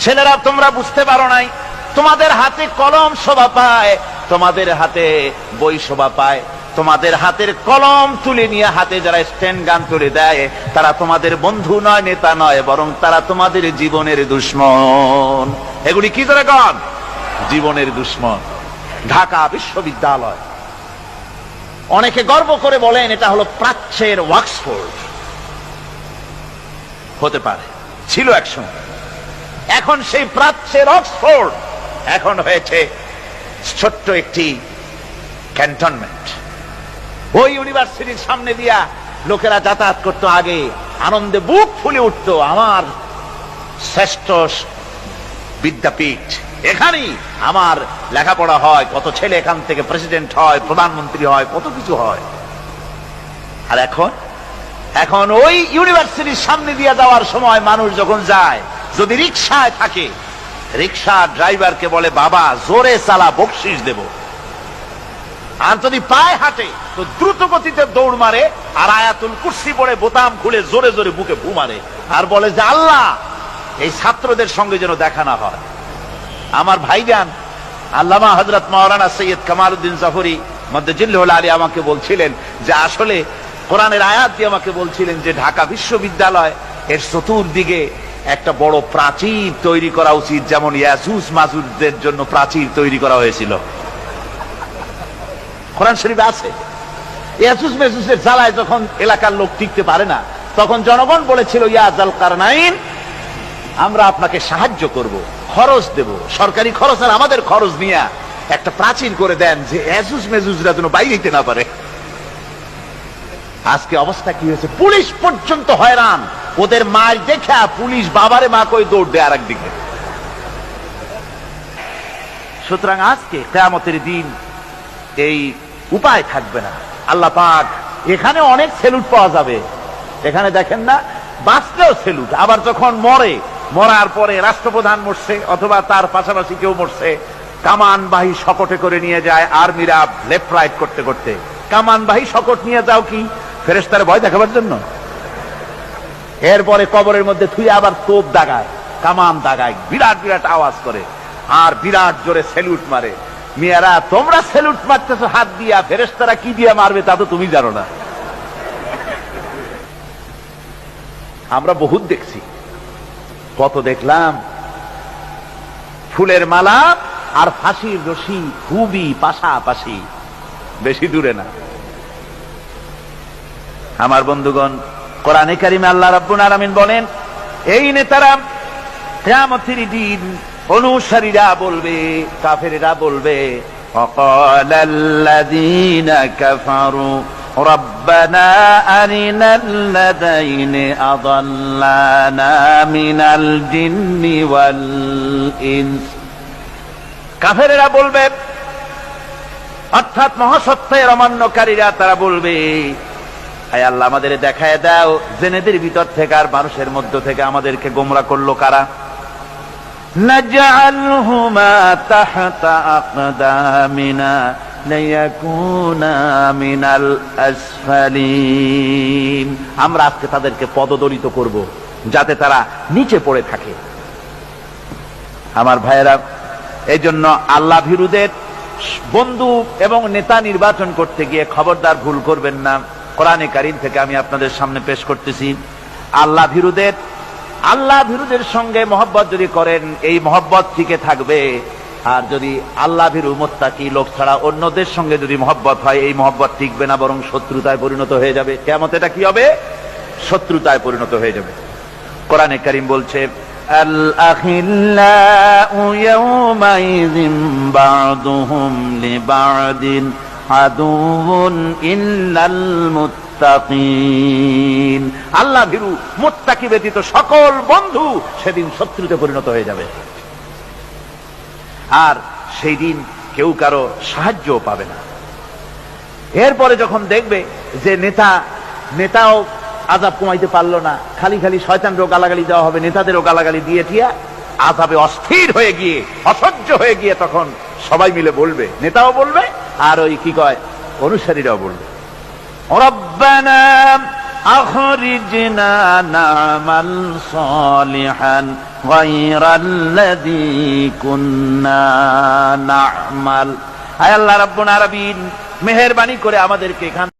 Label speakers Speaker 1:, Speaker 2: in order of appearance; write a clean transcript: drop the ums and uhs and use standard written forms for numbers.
Speaker 1: ছেলেরা তোমরা বুঝতে পারো নাই, তোমাদের হাতে কলম শোভা পায়, তোমাদের হাতে বই শোভা পায়। তোমাদের হাতের কলম তুলে নিয়ে হাতে যারা স্ট্যান্ড গান তুলে দেয়, তারা তোমাদের বন্ধু নয়, নেতা নয়, বরং তারা তোমাদের জীবনের দুশ্মন। এগুলি কি ধরে গান? জীবনের দুশ্মন। ঢাকা বিশ্ববিদ্যালয়, অনেকে গর্ব করে বলেন এটা হলো প্রাচ্যের অক্সফোর্ড। হতে পারে, ছিল একসময়। এখন সেই প্রাচ্যের অক্সফোর্ড এখন হয়েছে ছোট্ট একটি ক্যান্টনমেন্ট। ওই ইউনিভার্সিটির সামনে দিয়া লোকেরা যাতায়াত করতো, আগে আনন্দে বুক ফুলে উঠতো, আমার শ্রেষ্ঠ বিদ্যাপীঠ, এখানেই আমার লেখাপড়া হয়, কত ছেলে এখান থেকে প্রেসিডেন্ট হয়, প্রধানমন্ত্রী হয়, কত কিছু হয়। আর এখন ওই ইউনিভার্সিটির সামনে দিয়ে যাওয়ার সময় মানুষ যখন যায়, যদি রিক্সায় থাকে, রিক্সা ড্রাইভারকে বলে বাবা জোরে চালা, বকশিস দেব। আর যদি পায়ে হাঁটে তো দ্রুত গতিতে দৌড় মারে, আর আয়াতুল কুরসি পড়ে বোতাম খুলে জোরে জোরে বুকে ফু মারে, আর বলে যে আল্লাহ এই ছাত্রদের সঙ্গে যেন দেখা না হয়। আমার ভাইজান আল্লামা হযরত মাওলানা সৈয়দ কামালউদ্দিন জাফরি মদ্দাজিল্লাহুল আলী আমাকে বলছিলেন যে আসলে কোরআনের আয়াত দিয়ে আমাকে বলছিলেন যে ঢাকা বিশ্ববিদ্যালয় এর চতুর্দিকে একটা বড় প্রাচীর তৈরি করা উচিত, যেমন ইয়াজুজ মাজুজদের জন্য প্রাচীর তৈরি করা হয়েছিল। কোরআন শরীফে আছে। ইয়াজুজ মাজুজের জ্বালায় যখন এলাকার লোক টিকতে পারে না, তখন জনগণ বলেছিল ইয়া যাল কারনাইন, আমরা আপনাকে সাহায্য করব, খরচ দেব, সরকারি খরচ আর আমাদের খরচ নিয়ে একটা প্রাচীর করে দেন যে ইয়াজুজ মাজুজরা যেন বাইরে যেতে না পারে। আজকে অবস্থা কি হয়েছে, পুলিশ পর্যন্ত হয়রান। ওদের মার দেখা পুলিশ বাবারে মা কই দৌড় দেয় আরেক দিকে। সুতরাং আজকে কিয়ামতের দিন এই উপায় থাকবে না। আল্লাহ পাক এখানে অনেক সেলুট পাওয়া যাবে, এখানে দেখেন না বাঁচলেও সেলুট, আবার যখন মরার পরে রাষ্ট্রপ্রধান মরছে অথবা তার পাশাপাশি কেউ মরছে, কামানবাহী শকটে করে নিয়ে যায় আর্মিরা লেফট রাইট করতে করতে। কামানবাহী শকট নিয়ে যাও কি ফেরেশতারে ভয় দেখাবার জন্য? এরপরে কবরের মধ্যে থুয়ে আবার তোপ দাগায়, কামান দাগায়, বিরাট বিরাট আওয়াজ করে, আর বিরাট জোরে সেলুট মারে। মেয়েরা তোমরা সেলুট মারতেছো হাত দিয়া, ফেরেশতারা কি দিয়া মারবে তা তো তুমি জানো না। আমরা বহুত দেখছি, কত দেখলাম। ফুলের মালা আর ফাঁসির রশি খুবই পাশাপাশি, বেশি দূরে না। আমার বন্ধুগণ, কোরআনে কারিমে আল্লাহ রাব্বুল আলামিন বলেন, এই নেতারা কিয়ামতের দিন অনুসারীরা বলবে, কাফেরেরা বলবে, ওয়াকালাল্লাযীনা কাফারু রাব্বানা আরিনাল্লাযাইনি আযাল্লানা মিনাল জিন্নি ওয়াল ইনস। কাফেরেরা বলবে, অর্থাৎ মহাসত্যের অমান্যকারীরা, তারা বলবে, আয় আল্লাহ আমাদের দেখায় দাও জেনেদের ভিতর থেকে আর মানুষের মধ্য থেকে আমাদেরকে গোমরা করলো কারা। নাজআলহুমা তাহতা আকদামিনা লিয়াকুনা মিনাল আসফালিন। আমরা আজকে তাদেরকে পদদলিত করব যাতে তারা নিচে পড়ে থাকে। আমার ভাইয়েরা, এই জন্য আল্লাহ ভীরুদের বন্ধু এবং নেতা নির্বাচন করতে গিয়ে খবরদার ভুল করবেন না। কোরআনে কারীম থেকে আমি আপনাদের সামনে পেশ করতেছি, আল্লাহ ভীরুদের সঙ্গে মহব্বত যদি করেন, এই মহব্বত টিকে থাকবে। আর যদি আল্লাহ ভীরু মুত্তাকি লোক ছাড়া অন্যদের সঙ্গে যদি মহব্বত হয়, এই মহব্বত টিকবে না, বরং শত্রুতায় পরিণত হয়ে যাবে। কিয়ামতে এটা কি হবে? শত্রুতায় পরিণত হয়ে যাবে। কোরআনে কারীম বলছে, আল আখিল্লাউ ইয়াওমাইযিন বা'দুহুম লিবা'দিন আদুউন ইল্লাল মুত্তাকিন। আল্লাহ ভীরু মুত্তাকি ব্যতীত সকল বন্ধু সেদিন শত্রুতে পরিণত হয়ে যাবে, আর সেই দিন কেউ কারো সাহায্যও পাবে না। এরপরে যখন দেখবে যে নেতাও আযাব কমাইতে পারলো না, খালি খালি শয়তানকেও গালাগালি দেওয়া হবে, নেতাদেরও গালাগালি দিয়ে টিয়া আযাবে অস্থির হয়ে গিয়ে, অসহ্য হয়ে গিয়ে, তখন সবাই মিলে বলবে, নেতাও বলবে আর ওই কি কয় অনুসারীরাও বলবে, রব্বানা আখরিজনা না'মাল সালিহান
Speaker 2: গায়রাল্লাযী কুন্না না'মাল। আয় আল্লাহ রাব্বুল আলামিন, মেহেরবানি করে আমাদেরকে এখান